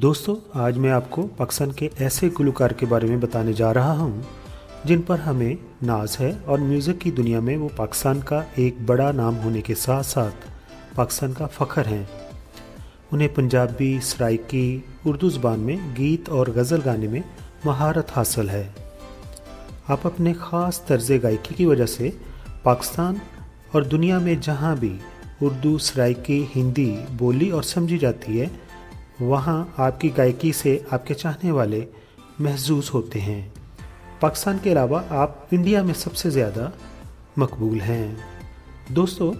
दोस्तों, आज मैं आपको पाकिस्तान के ऐसे गुलकार के बारे में बताने जा रहा हूँ जिन पर हमें नाज है और म्यूज़िक की दुनिया में वो पाकिस्तान का एक बड़ा नाम होने के साथ साथ पाकिस्तान का फ़ख्र हैं। उन्हें पंजाबी, सराइकी, उर्दू ज़बान में गीत और गज़ल गाने में महारत हासिल है। आप अपने ख़ास तर्ज़ गायकी की वजह से पाकिस्तान और दुनिया में जहाँ भी उर्दू, सराइकी, हिंदी बोली और समझी जाती है, वहाँ आपकी गायकी से आपके चाहने वाले महसूस होते हैं। पाकिस्तान के अलावा आप इंडिया में सबसे ज़्यादा मकबूल हैं। दोस्तों,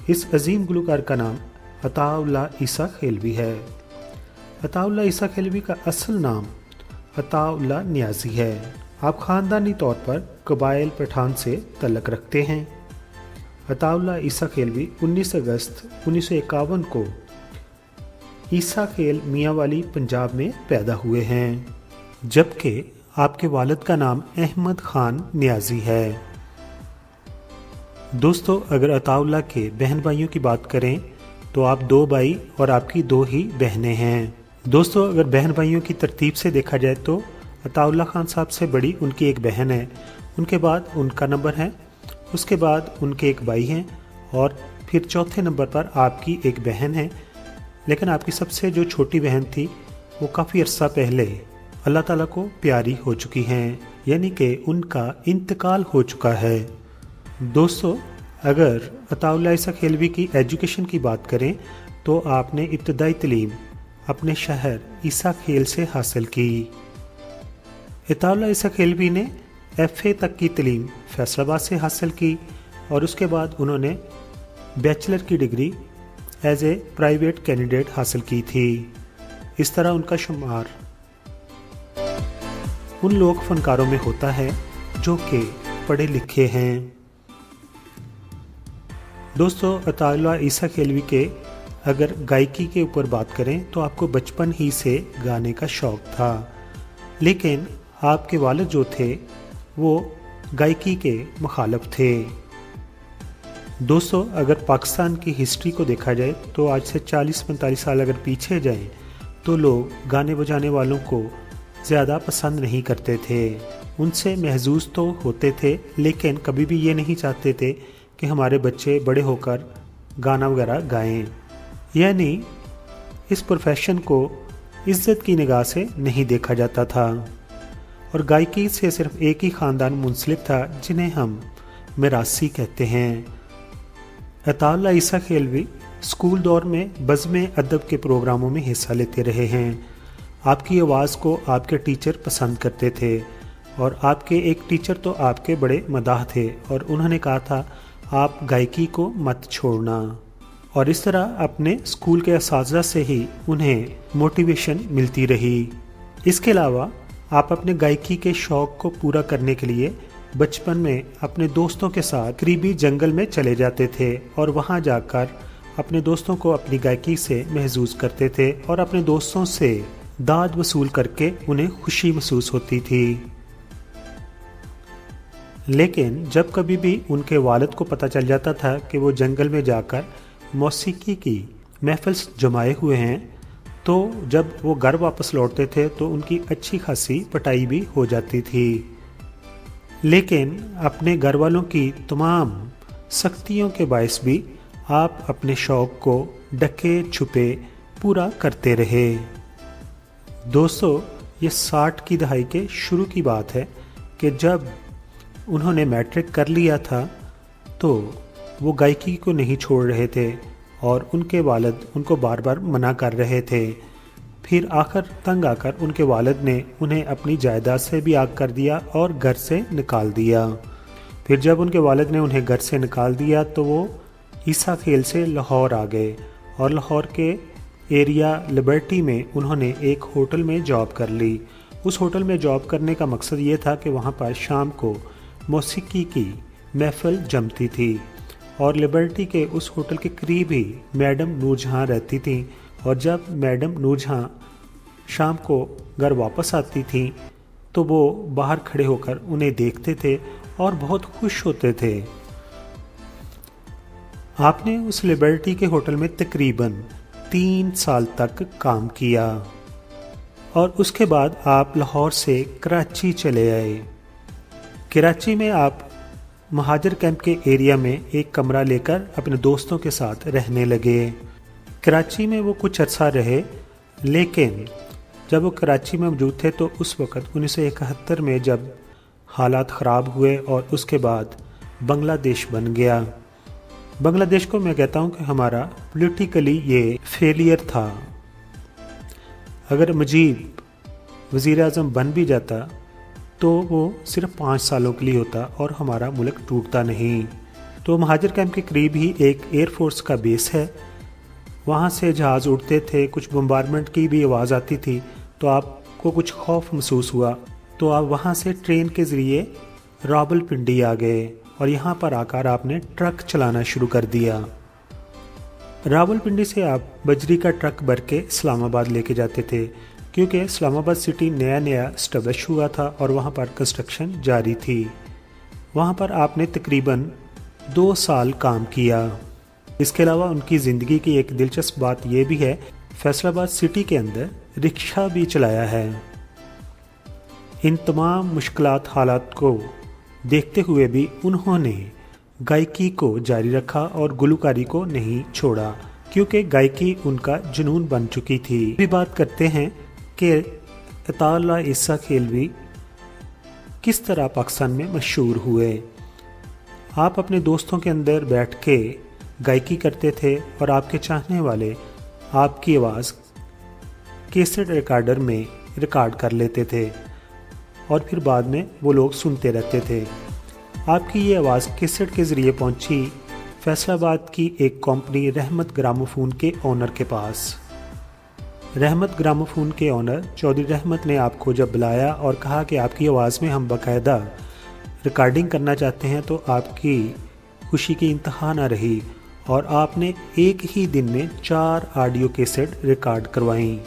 इस अजीम गुलकार का नाम अताउल्लाह ईसा खेलवी है। अताउल्लाह ईसा खेलवी का असल नाम अताउल्लाह नियाज़ी है। आप ख़ानदानी तौर पर कबाइल पठान से तल्लुक़ रखते हैं। अताउल्लाह ईसा खेलवी 19 अगस्त 1951 को ईसा खेल मियांवाली पंजाब में पैदा हुए हैं, जबकि आपके वालिद का नाम अहमद खान नियाज़ी है। दोस्तों, अगर अताउल्लाह के बहन भाइयों की बात करें तो आप 2 भाई और आपकी 2 ही बहनें हैं। दोस्तों, अगर बहन भाइयों की तरतीब से देखा जाए तो अताउल्लाह खान साहब से बड़ी उनकी एक बहन है, उनके बाद उनका नंबर है, उसके बाद उनके एक भाई हैं और फिर चौथे नंबर पर आपकी एक बहन है। लेकिन आपकी सबसे जो छोटी बहन थी वो काफ़ी अरसा पहले अल्लाह ताला को प्यारी हो चुकी हैं, यानी कि उनका इंतकाल हो चुका है। दोस्तों, अगर अताउल्लाह ईसा खेलवी की एजुकेशन की बात करें तो आपने इब्तदाई तालीम अपने शहर ईसा खेल से हासिल की। अताउल्लाह ईसा खेलवी ने FA तक की तालीम फैसलाबाद से हासिल की और उसके बाद उन्होंने बैचलर की degree as a private candidate हासिल की थी। इस तरह उनका शुमार उन लोक फनकारों में होता है जो कि पढ़े लिखे हैं। दोस्तों, अताउल्लाह ईसा खेलवी के अगर गायकी के ऊपर बात करें तो आपको बचपन ही से गाने का शौक़ था, लेकिन आपके वालिद जो थे वो गायकी के मुखालिफ थे। दोस्तों, अगर पाकिस्तान की हिस्ट्री को देखा जाए तो आज से 40-45 साल अगर पीछे जाएं तो लोग गाने बजाने वालों को ज़्यादा पसंद नहीं करते थे। उनसे महजूज तो होते थे, लेकिन कभी भी ये नहीं चाहते थे कि हमारे बच्चे बड़े होकर गाना वगैरह गाएं। यानी इस प्रोफेशन को इज़्ज़त की निगाह से नहीं देखा जाता था और गायकी से सिर्फ एक ही ख़ानदान मुंसलिक था, जिन्हें हम मिरासी कहते हैं। अताउल्लाह ईसा खेलवी स्कूल दौर में बज़्म अदब के प्रोग्रामों में हिस्सा लेते रहे हैं। आपकी आवाज़ को आपके टीचर पसंद करते थे और आपके एक टीचर तो आपके बड़े मदाह थे और उन्होंने कहा था आप गायकी को मत छोड़ना। और इस तरह अपने स्कूल के असातिज़ा से ही उन्हें मोटिवेशन मिलती रही। इसके अलावा आप अपने गायकी के शौक़ को पूरा करने के लिए बचपन में अपने दोस्तों के साथ करीबी जंगल में चले जाते थे और वहां जाकर अपने दोस्तों को अपनी गायकी से महसूस करते थे और अपने दोस्तों से दाद वसूल करके उन्हें खुशी महसूस होती थी। लेकिन जब कभी भी उनके वालिद को पता चल जाता था कि वो जंगल में जाकर मौसीकी की महफिल जमाए हुए हैं, तो जब वो घर वापस लौटते थे तो उनकी अच्छी खासी पिटाई भी हो जाती थी। लेकिन अपने घर वालों की तमाम सख्तियों के बायस भी आप अपने शौक़ को डके छुपे पूरा करते रहे। दोस्तों, ये 60 की दहाई के शुरू की बात है कि जब उन्होंने मैट्रिक कर लिया था तो वो गायकी को नहीं छोड़ रहे थे और उनके वालिद उनको बार बार मना कर रहे थे। फिर आखिर तंग आकर उनके वालिद ने उन्हें अपनी जायदाद से भी आग कर दिया और घर से निकाल दिया। फिर जब उनके वालिद ने उन्हें घर से निकाल दिया तो वो ईसा खेल से लाहौर आ गए और लाहौर के एरिया लिबर्टी में उन्होंने एक होटल में जॉब कर ली। उस होटल में जॉब करने का मकसद ये था कि वहाँ पर शाम को मौसीकी की महफिल जमती थी और लिबर्टी के उस होटल के करीब ही मैडम नूरजहाँ रहती थी और जब मैडम नूरजहाँ शाम को घर वापस आती थी तो वो बाहर खड़े होकर उन्हें देखते थे और बहुत खुश होते थे। आपने उस लिबर्टी के होटल में तकरीबन 3 साल तक काम किया। और उसके बाद आप लाहौर से कराची चले आए। कराची में आप महाजर कैंप के एरिया में एक कमरा लेकर अपने दोस्तों के साथ रहने लगे। कराची में वो कुछ अर्सा रहे, लेकिन जब वो कराची में मौजूद थे तो उस वक़्त 1971 में जब हालात ख़राब हुए और उसके बाद बांग्लादेश बन गया। बांग्लादेश को मैं कहता हूँ कि हमारा पॉलिटिकली ये फेलियर था। अगर मुजीब वज़ीर आज़म बन भी जाता तो वो सिर्फ 5 सालों के लिए होता और हमारा मुल्क टूटता नहीं। तो महाजर कैंप के करीब ही एक एयरफोर्स का बेस है, वहाँ से जहाज़ उड़ते थे, कुछ बम्बारमेंट की भी आवाज़ आती थी, तो आपको कुछ खौफ महसूस हुआ तो आप वहाँ से ट्रेन के ज़रिए रावलपिंडी आ गए और यहाँ पर आकर आपने ट्रक चलाना शुरू कर दिया। रावलपिंडी से आप बजरी का ट्रक भर के इस्लामाबाद लेके जाते थे, क्योंकि इस्लामाबाद सिटी नया नया स्टैब्लिश हुआ था और वहाँ पर कंस्ट्रक्शन जारी थी। वहाँ पर आपने तकरीबन 2 साल काम किया। इसके अलावा उनकी ज़िंदगी की एक दिलचस्प बात यह भी है, फैसलाबाद सिटी के अंदर रिक्शा भी चलाया है। इन तमाम मुश्किलात हालात को देखते हुए भी उन्होंने गायकी को जारी रखा और गुलकारी को नहीं छोड़ा, क्योंकि गायकी उनका जुनून बन चुकी थी। भी बात करते हैं कि अताउल्लाह ईसा खेलवी किस तरह पाकिस्तान में मशहूर हुए। आप अपने दोस्तों के अंदर बैठ के गायकी करते थे और आपके चाहने वाले आपकी आवाज़ कैसेट रिकॉर्डर में रिकॉर्ड कर लेते थे और फिर बाद में वो लोग सुनते रहते थे। आपकी ये आवाज़ कैसेट के ज़रिए पहुंची फैसलाबाद की एक कंपनी रहमत ग्रामोफोन के ओनर के पास। रहमत ग्रामोफोन के ओनर चौधरी रहमत ने आपको जब बुलाया और कहा कि आपकी आवाज़ में हम बाकायदा रिकॉर्डिंग करना चाहते हैं, तो आपकी खुशी की इंतहा ना रही और आपने एक ही दिन में 4 ऑडियो कैसेट रिकॉर्ड करवाई,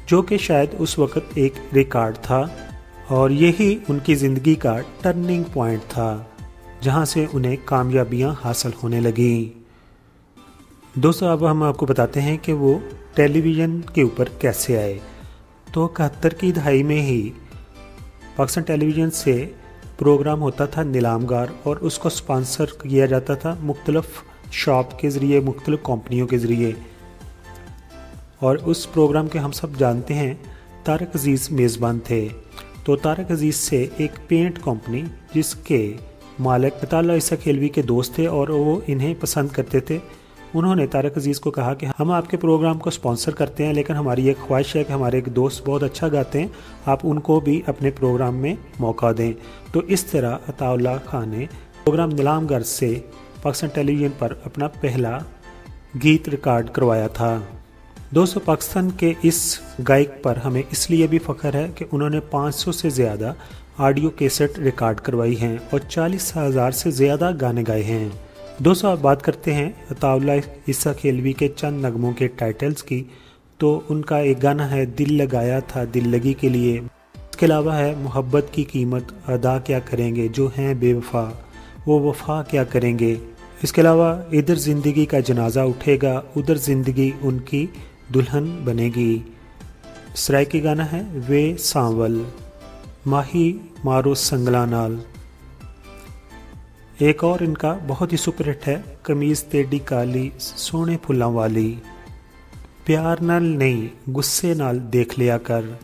जो कि शायद उस वक़्त एक रिकॉर्ड था और यही उनकी ज़िंदगी का टर्निंग पॉइंट था, जहां से उन्हें कामयाबियां हासिल होने लगी। दोस्तों, अब हम आपको बताते हैं कि वो टेलीविज़न के ऊपर कैसे आए। तो 71 की दहाई में ही पाकिस्तान टेलीविज़न से प्रोग्राम होता था नीलामगार और उसको स्पॉन्सर किया जाता था मुख्तलिफ शॉप के ज़रिए, मुख्तलिफ कंपनियों के ज़रिए। और उस प्रोग्राम के हम सब जानते हैं तारक अजीज़ मेज़बान थे। तो तारक अजीज़ से एक पेंट कंपनी जिसके मालिक अताउल्लाह ईसा खेलवी के दोस्त थे और वो इन्हें पसंद करते थे, उन्होंने तारक अजीज़ को कहा कि हम आपके प्रोग्राम को स्पॉन्सर करते हैं, लेकिन हमारी एक ख्वाहिश है कि हमारे एक दोस्त बहुत अच्छा गाते हैं, आप उनको भी अपने प्रोग्राम में मौका दें। तो इस तरह अताउल्लाह खान ने प्रोग्राम नीलामगर से पाकिस्तान टेलीविज़न पर अपना पहला गीत रिकॉर्ड करवाया था। दोस्तों, पाकिस्तान के इस गायक पर हमें इसलिए भी फ़ख्र है कि उन्होंने 500 से ज़्यादा ऑडियो कैसेट रिकॉर्ड करवाई हैं और 40,000 से ज़्यादा गाने गाए हैं। दोस्तों, आप बात करते हैं अताउल्लाह ईसा खेलवी के चंद नगमों के टाइटल्स की, तो उनका एक गाना है दिल लगाया था दिल लगी के लिए। इसके अलावा है मोहब्बत की कीमत अदा क्या करेंगे, जो हैं बेवफा वो वफा क्या करेंगे। इसके अलावा इधर ज़िंदगी का जनाजा उठेगा, उधर ज़िंदगी उनकी दुल्हन बनेगी। सराइकी गाना है वे सांवल, माही मारो संगला नाल। एक और इनका बहुत ही सुपरहिट है कमीज तेडी काली सोने फुल्लां वाली, प्यार नाल नहीं गुस्से नाल देख लिया कर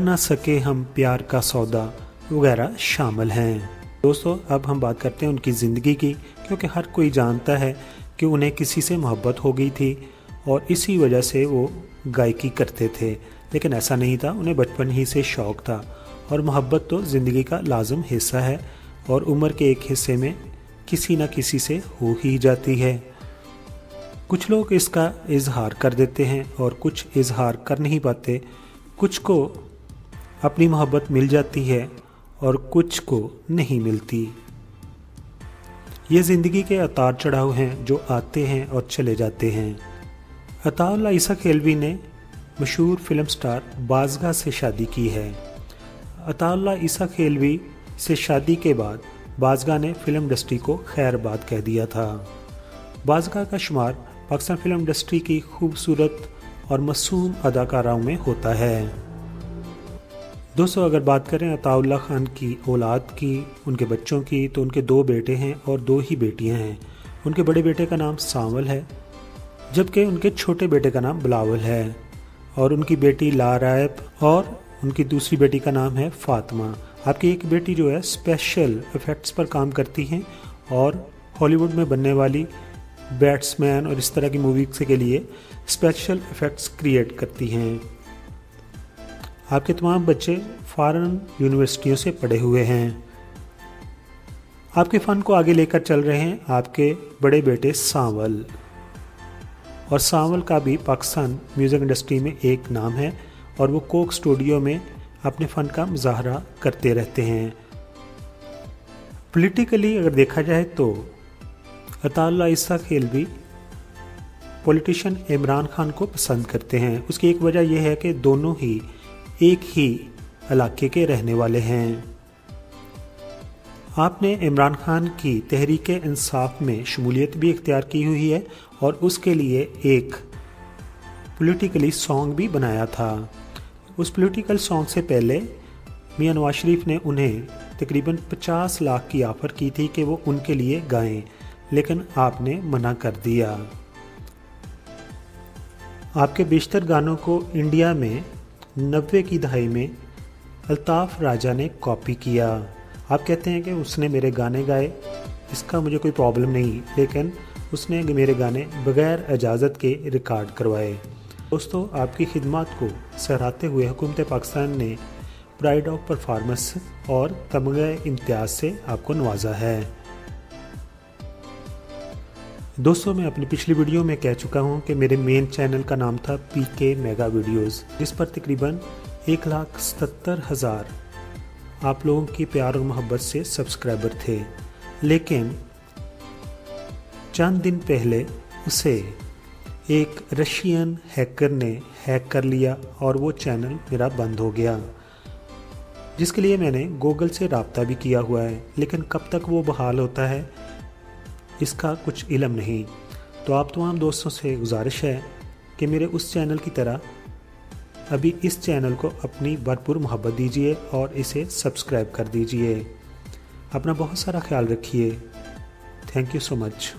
ना सके हम प्यार का सौदा वगैरह शामिल हैं। दोस्तों, अब हम बात करते हैं उनकी ज़िंदगी की, क्योंकि हर कोई जानता है कि उन्हें किसी से मोहब्बत हो गई थी और इसी वजह से वो गायकी करते थे, लेकिन ऐसा नहीं था, उन्हें बचपन ही से शौक़ था और मोहब्बत तो ज़िंदगी का लाजम हिस्सा है और उम्र के एक हिस्से में किसी न किसी से हो ही जाती है। कुछ लोग इसका इजहार कर देते हैं और कुछ इजहार कर नहीं पाते, कुछ को अपनी मोहब्बत मिल जाती है और कुछ को नहीं मिलती। ये ज़िंदगी के उतार चढ़ाव हैं जो आते हैं और चले जाते हैं। अताउल्लाह ईसा खेलवी ने मशहूर फिल्म स्टार बाज़गा से शादी की है। अताउल्लाह ईसा खेलवी से शादी के बाद बाज़गा ने फिल्म इंडस्ट्री को खैरबाद कह दिया था। बाज़गा का शुमार पाकिस्तान फिल्म इंडस्ट्री की खूबसूरत और मासूम अदाकाराओं में होता है। दोस्तों, अगर बात करें अताउल्लाह खान की औलाद की, उनके बच्चों की, तो उनके 2 बेटे हैं और 2 ही बेटियां हैं। उनके बड़े बेटे का नाम सांवल है, जबकि उनके छोटे बेटे का नाम बिलावल है, और उनकी बेटी लारायब और उनकी दूसरी बेटी का नाम है फातिमा। आपकी एक बेटी जो है स्पेशल इफ़ेक्ट्स पर काम करती हैं और हॉलीवुड में बनने वाली बैट्समैन और इस तरह की मूवीज़ के लिए स्पेशल इफ़ेक्ट्स क्रिएट करती हैं। आपके तमाम बच्चे फॉरेन यूनिवर्सिटियों से पढ़े हुए हैं। आपके फ़न को आगे लेकर चल रहे हैं आपके बड़े बेटे सांवल, और सांवल का भी पाकिस्तान म्यूज़िक इंडस्ट्री में एक नाम है और वो कोक स्टूडियो में अपने फ़न का मुजाहरा करते रहते हैं। पॉलिटिकली अगर देखा जाए तो अताउल्लाह ईसा खेलवी पॉलिटिशियन इमरान खान को पसंद करते हैं। उसकी एक वजह यह है कि दोनों ही एक ही इलाके के रहने वाले हैं। आपने इमरान खान की तहरीक इंसाफ में शमूलियत भी इख्तियार की हुई है और उसके लिए एक पॉलिटिकली सॉन्ग भी बनाया था। उस पॉलिटिकल सॉन्ग से पहले मियां नवाज शरीफ ने उन्हें तकरीबन 50 लाख की ऑफ़र की थी कि वो उनके लिए गाएं, लेकिन आपने मना कर दिया। आपके बेशतर गानों को इंडिया में 90 की दहाई में अल्ताफ़ राजा ने कॉपी किया। आप कहते हैं कि उसने मेरे गाने गाए, इसका मुझे कोई प्रॉब्लम नहीं, लेकिन उसने मेरे गाने बग़ैर इजाज़त के रिकॉर्ड करवाए। दोस्तों, आपकी खिदमत को सराहते हुए हुकूमत पाकिस्तान ने प्राइड ऑफ परफॉर्मेंस और तमगा इम्तियाज़ से आपको नवाजा है। दोस्तों, मैं अपनी पिछली वीडियो में कह चुका हूं कि मेरे मेन चैनल का नाम था पीके मेगा वीडियोस, जिस पर तकरीबन 1,77,000 आप लोगों की प्यार और मोहब्बत से सब्सक्राइबर थे, लेकिन चंद दिन पहले उसे एक रशियन हैकर ने हैक कर लिया और वो चैनल मेरा बंद हो गया, जिसके लिए मैंने गूगल से राब्ता भी किया हुआ है, लेकिन कब तक वो बहाल होता है इसका कुछ इल्म नहीं। तो आप तमाम दोस्तों से गुजारिश है कि मेरे उस चैनल की तरह अभी इस चैनल को अपनी भरपूर मोहब्बत दीजिए और इसे सब्सक्राइब कर दीजिए। अपना बहुत सारा ख्याल रखिए। Thank you so much.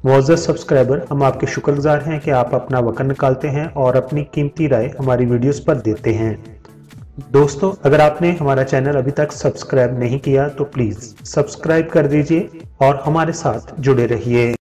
मुअज़्ज़ज़ सब्सक्राइबर, हम आपके शुक्रगुजार हैं कि आप अपना वक्त निकालते हैं और अपनी कीमती राय हमारी वीडियोस पर देते हैं। दोस्तों, अगर आपने हमारा चैनल अभी तक सब्सक्राइब नहीं किया तो प्लीज़ सब्सक्राइब कर दीजिए और हमारे साथ जुड़े रहिए।